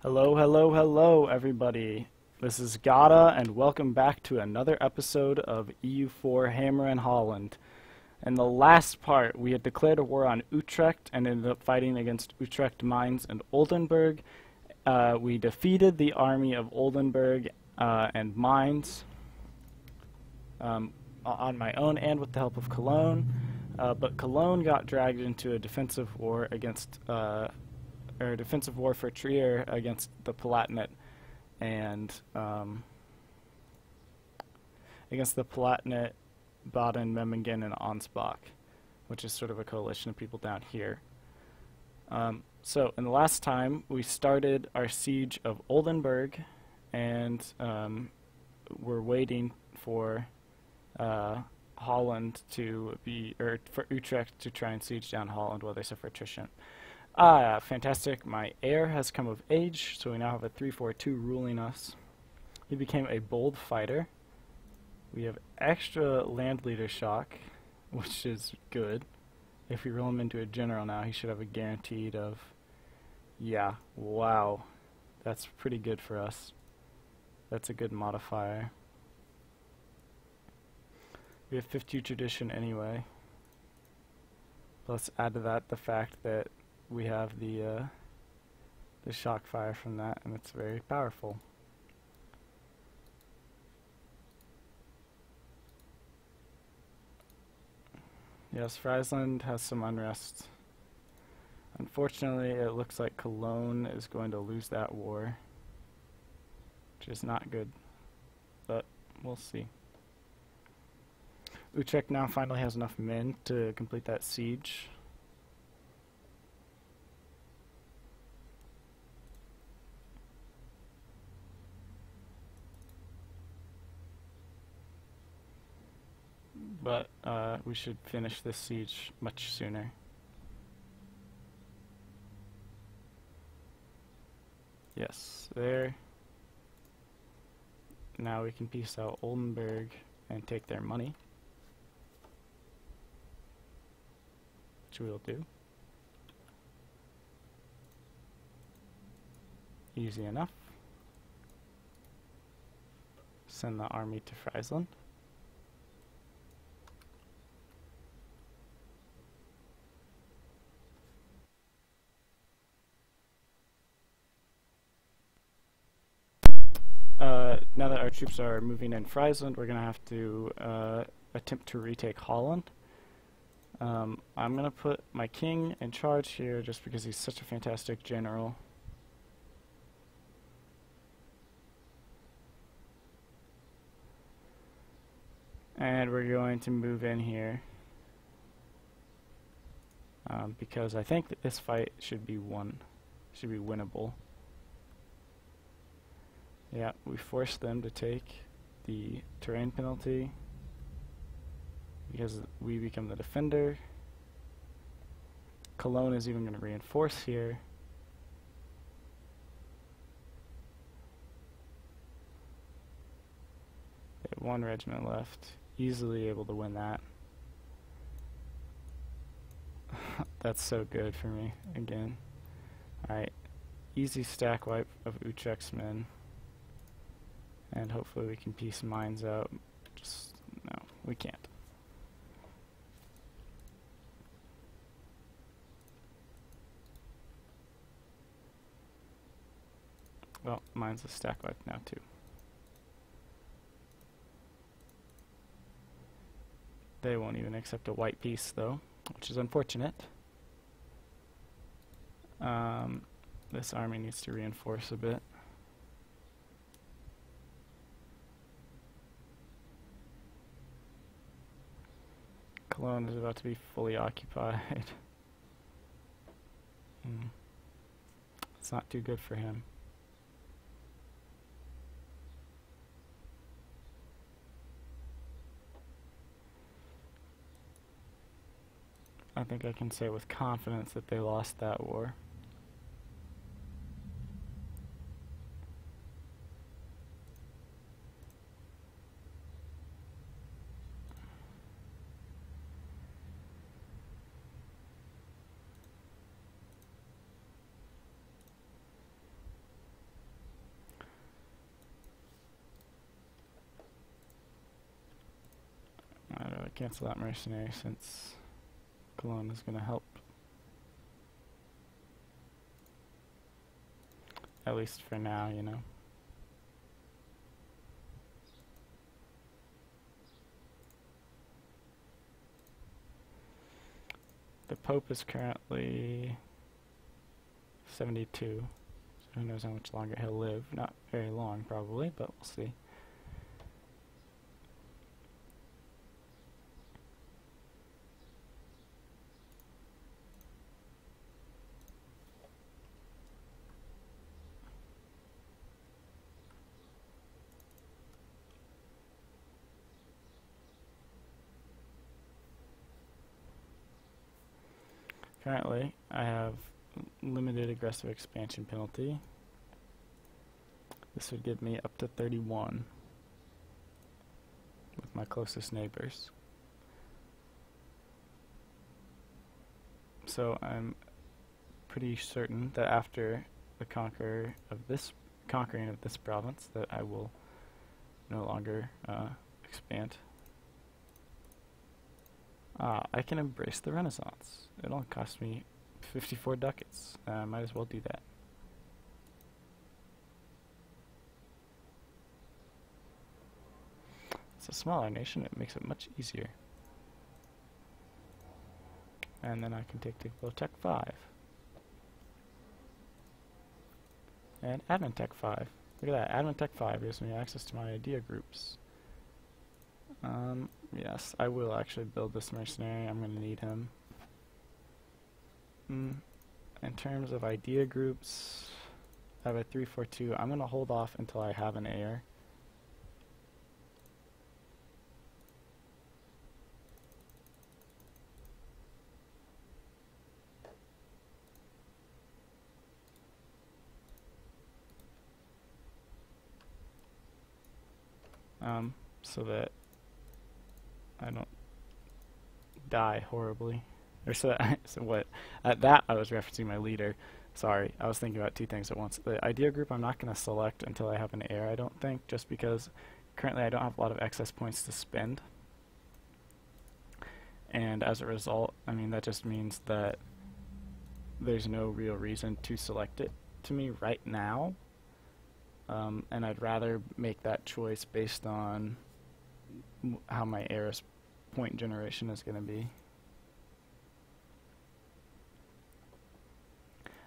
Hello, hello, hello, everybody. This is Gadda, and welcome back to another episode of EU4 Hammerin, Holland. In the last part, we had declared a war on Utrecht and ended up fighting against Utrecht, Mainz, and Oldenburg. We defeated the army of Oldenburg and Mainz on my own and with the help of Cologne, but Cologne got dragged into a defensive war against or defensive war for Trier against the Palatinate and against the Palatinate, Baden, Memmingen, and Ansbach, which is sort of a coalition of people down here. So in the last time, we started our siege of Oldenburg, and we're waiting for Holland to be, or for Utrecht to try and siege down Holland while they suffer attrition. Fantastic. My heir has come of age, so we now have a 3-4-2 ruling us. He became a bold fighter. We have extra land leader shock, which is good. If we roll him into a general now, he should have a guaranteed of... Yeah, wow. That's pretty good for us. That's a good modifier. We have 50 tradition anyway. Let's add to that the fact that we have the shock fire from that, and it's very powerful. Yes, Friesland has some unrest. Unfortunately, it looks like Cologne is going to lose that war, which is not good, but we'll see. Utrecht now finally has enough men to complete that siege. But we should finish this siege much sooner. Yes, there. Now we can peace out Oldenburg and take their money, which we'll do. Easy enough. Send the army to Friesland. Now that our troops are moving in Friesland, we're going to have to attempt to retake Holland. I'm going to put my king in charge here just because he's such a fantastic general. And we're going to move in here because I think that this fight should be winnable. Yeah, we forced them to take the terrain penalty because we become the defender. Cologne is even going to reinforce here. They have one regiment left, easily able to win that. That's so good for me, again. Alright, easy stack wipe of Utrecht's men. And hopefully we can piece Mainz out. Just, no, we can't. Well, Mainz is stack wiped now too. They won't even accept a white piece though, which is unfortunate. This army needs to reinforce a bit. Cologne is about to be fully occupied. It's not too good for him. I think I can say with confidence that they lost that war. cancel that mercenary since Cologne is going to help. At least for now, you know. The Pope is currently 72, so who knows how much longer he'll live. Not very long, probably, but we'll see. Currently, I have limited aggressive expansion penalty. This would give me up to 31 with my closest neighbors. So I'm pretty certain that after the conquering of this province, that I will no longer expand. I can embrace the Renaissance. It only cost me 54 ducats. Might as well do that. It's a smaller nation, it makes it much easier. And then I can take Tech 5. And Admin Tech 5. Look at that, Admin Tech 5 gives me access to my idea groups. Yes, I will actually build this mercenary. I'm going to need him. In terms of idea groups, I have a 342. I'm going to hold off until I have an heir. So that I don't die horribly. Or so that at that I was referencing my leader. Sorry, I was thinking about two things at once. The idea group I'm not going to select until I have an heir, I don't think, just because currently I don't have a lot of excess points to spend. And as a result, I mean, that just means that there's no real reason to select it to me right now. And I'd rather make that choice based on how my heir's point generation is going to be.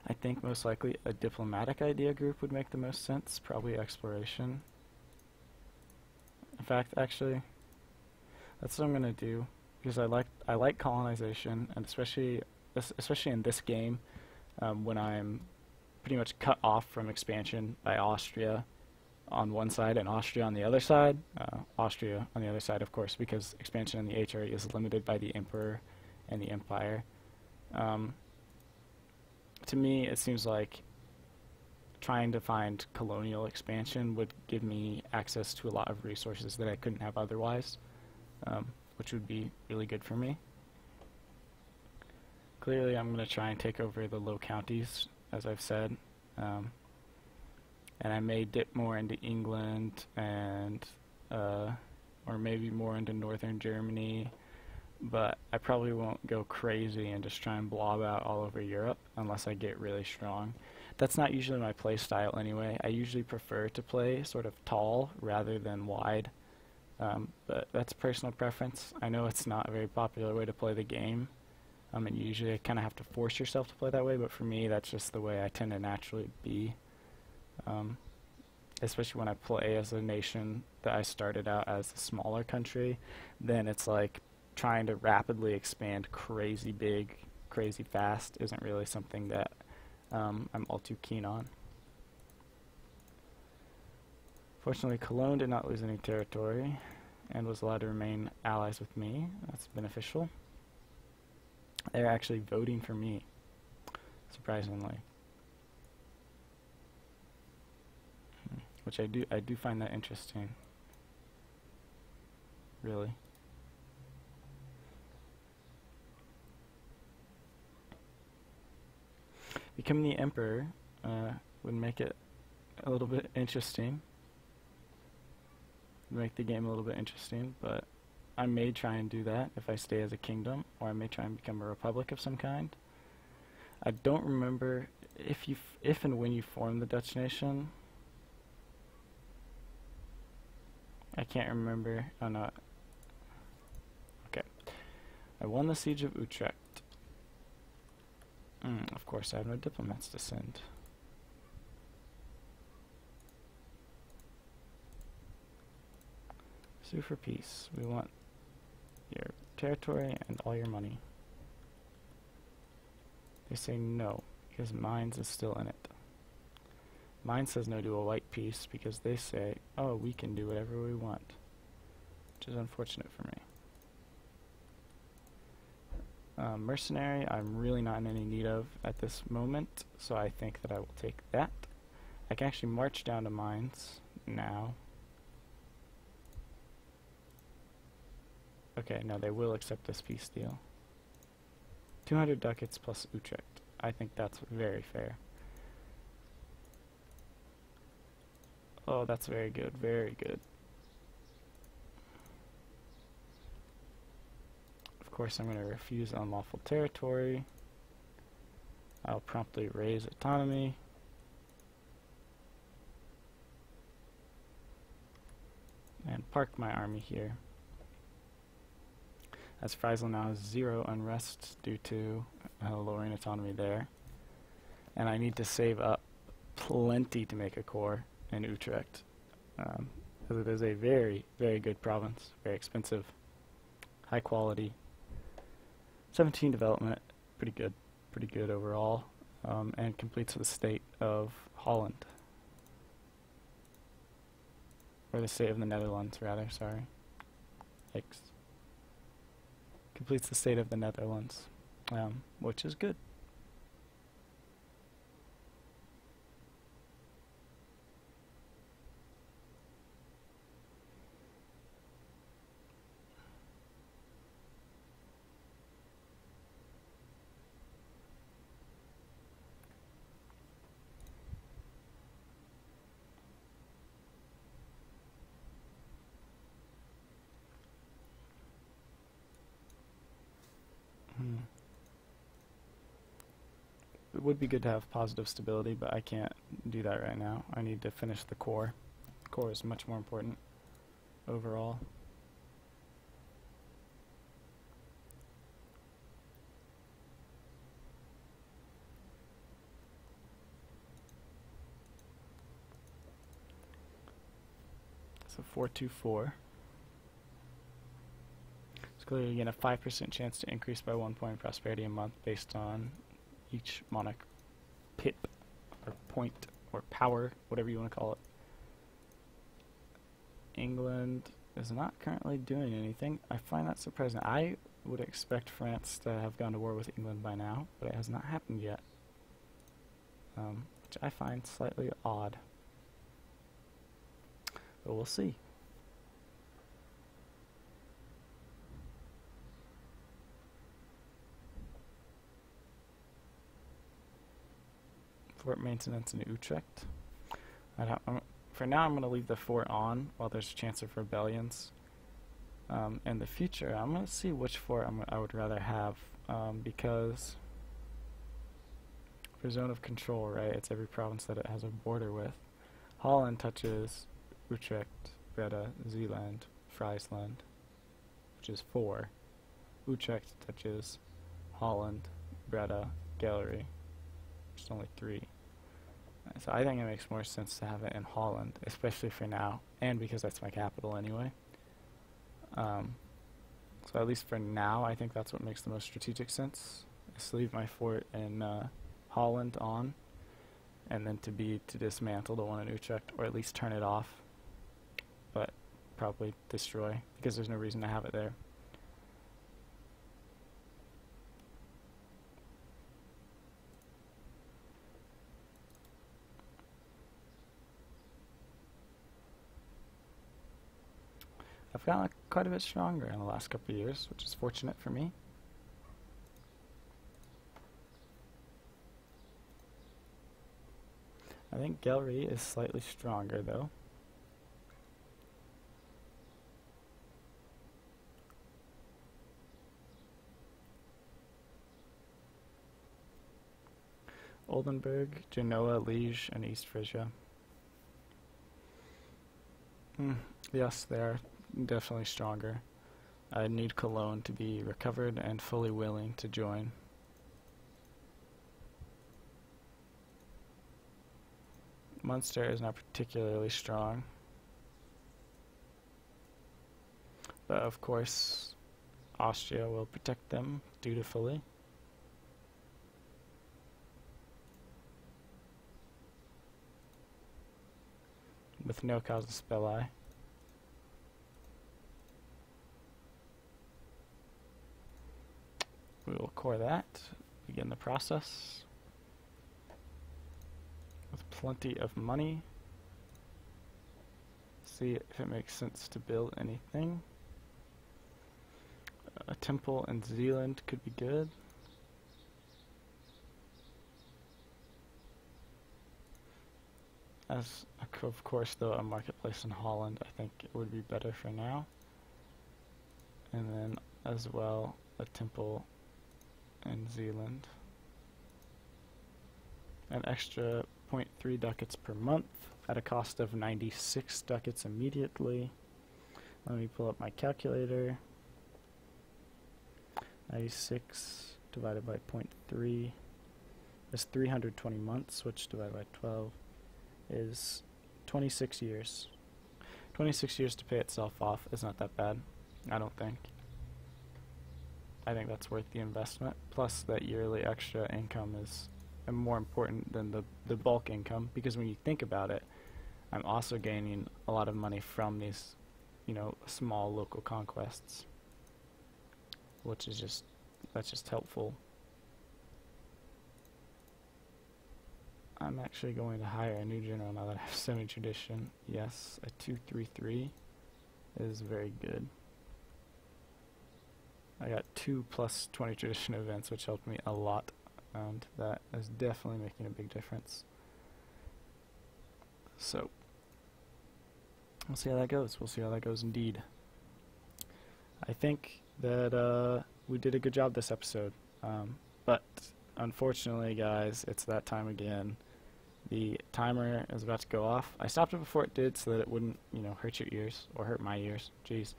I think most likely a diplomatic idea group would make the most sense, probably exploration. In fact, actually, that's what I'm going to do, because I like colonization, and especially in this game, when I'm pretty much cut off from expansion by Austria on one side and Austria on the other side. Austria on the other side, of course, because expansion in the HRE is limited by the Emperor and the Empire. To me, it seems like trying to find colonial expansion would give me access to a lot of resources that I couldn't have otherwise, which would be really good for me. Clearly, I'm going to try and take over the low counties, as I've said, and I may dip more into England and or maybe more into northern Germany, but I probably won't go crazy and just try and blob out all over Europe unless I get really strong. That's not usually my play style anyway. I usually prefer to play sort of tall rather than wide, but that's personal preference. I know it's not a very popular way to play the game, and usually you kind of have to force yourself to play that way, but for me that's just the way I tend to naturally be. Especially when I play as a nation that I started out as a smaller country, then it's like trying to rapidly expand crazy big, crazy fast isn't really something that I'm all too keen on. Fortunately, Cologne did not lose any territory and was allowed to remain allies with me. That's beneficial. They're actually voting for me, surprisingly. Which I do find that interesting. Really. Becoming the emperor would make it a little bit interesting. Would make the game a little bit interesting, but I may try and do that if I stay as a kingdom, or I may try and become a republic of some kind. I don't remember if and when you form the Dutch nation. I can't remember. Oh no. Okay. I won the siege of Utrecht. Of course, I have no diplomats to send. Sue for peace. We want your territory and all your money. They say no, because Mines is still in it. Mine says no to a white peace because they say, oh, we can do whatever we want, which is unfortunate for me. Mercenary, I'm really not in any need of at this moment, so I think that I will take that. I can actually march down to Mines now. Okay, no, they will accept this peace deal. 200 ducats plus Utrecht. I think that's very fair. Oh, that's very good, very good. Of course, I'm going to refuse unlawful territory. I'll promptly raise autonomy. And park my army here. As Friesland now has 0 unrest due to lowering autonomy there. And I need to save up plenty to make a core in Utrecht. Because it is a very, very good province. Very expensive. High quality. 17 development. Pretty good overall. And completes the state of Holland. Or the state of the Netherlands, rather, sorry. Yikes. Completes the state of the Netherlands, which is good. It would be good to have positive stability, but I can't do that right now. I need to finish the core. The core is much more important overall. So 424. It's clearly again a 5% chance to increase by 1 point in prosperity a month based on each monarch pip or point or power, whatever you want to call it. England is not currently doing anything. I find that surprising. I would expect France to have gone to war with England by now, but it has not happened yet, which I find slightly odd. But we'll see. Fort maintenance in Utrecht. For now, I'm going to leave the fort on while there's a chance of rebellions. In the future, I'm going to see which fort I would rather have, because for zone of control, right, it's every province that it has a border with. Holland touches Utrecht, Gadda, Zeeland, Friesland, which is 4. Utrecht touches Holland, Breda, Gallery, which is only 3. So I think it makes more sense to have it in Holland, especially for now, and because that's my capital anyway. So at least for now, I think that's what makes the most strategic sense, is to leave my fort in Holland on, and then to dismantle the one in Utrecht, or at least turn it off, but probably destroy, because there's no reason to have it there. I've gotten quite a bit stronger in the last couple of years, which is fortunate for me. I think Gallery is slightly stronger though. Oldenburg, Genoa, Liege, and East Frisia. Yes, they are definitely stronger. I need Cologne to be recovered and fully willing to join. Munster is not particularly strong. But of course, Austria will protect them dutifully. With no casus belli. We will core that, begin the process. With plenty of money. See if it makes sense to build anything. A temple in Zealand could be good. As of course, though, a marketplace in Holland, I think it would be better for now. And then as well, a temple in Zealand. An extra 0.3 ducats per month at a cost of 96 ducats immediately. Let me pull up my calculator. 96 divided by 0.3 is 320 months, which divided by 12 is 26 years. 26 years to pay itself off is not that bad, I don't think. I think that's worth the investment. Plus that yearly extra income is more important than the bulk income, because when you think about it, I'm also gaining a lot of money from these, small local conquests, which is that's just helpful. I'm actually going to hire a new general now that I have semi-tradition. Yes, a 233 is very good. I got 2 plus 20 tradition events, which helped me a lot, and that is definitely making a big difference. So, we'll see how that goes. We'll see how that goes indeed. I think that we did a good job this episode, but unfortunately, guys, it's that time again. The timer is about to go off. I stopped it before it did so that it wouldn't, hurt your ears, or hurt my ears. Jeez.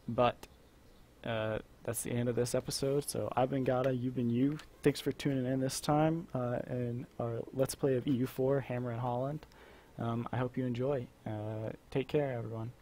But that's the end of this episode. So I've been Gadda, you've been you. Thanks for tuning in this time in our Let's Play of EU4, Hammerin, Holland. I hope you enjoy. Take care, everyone.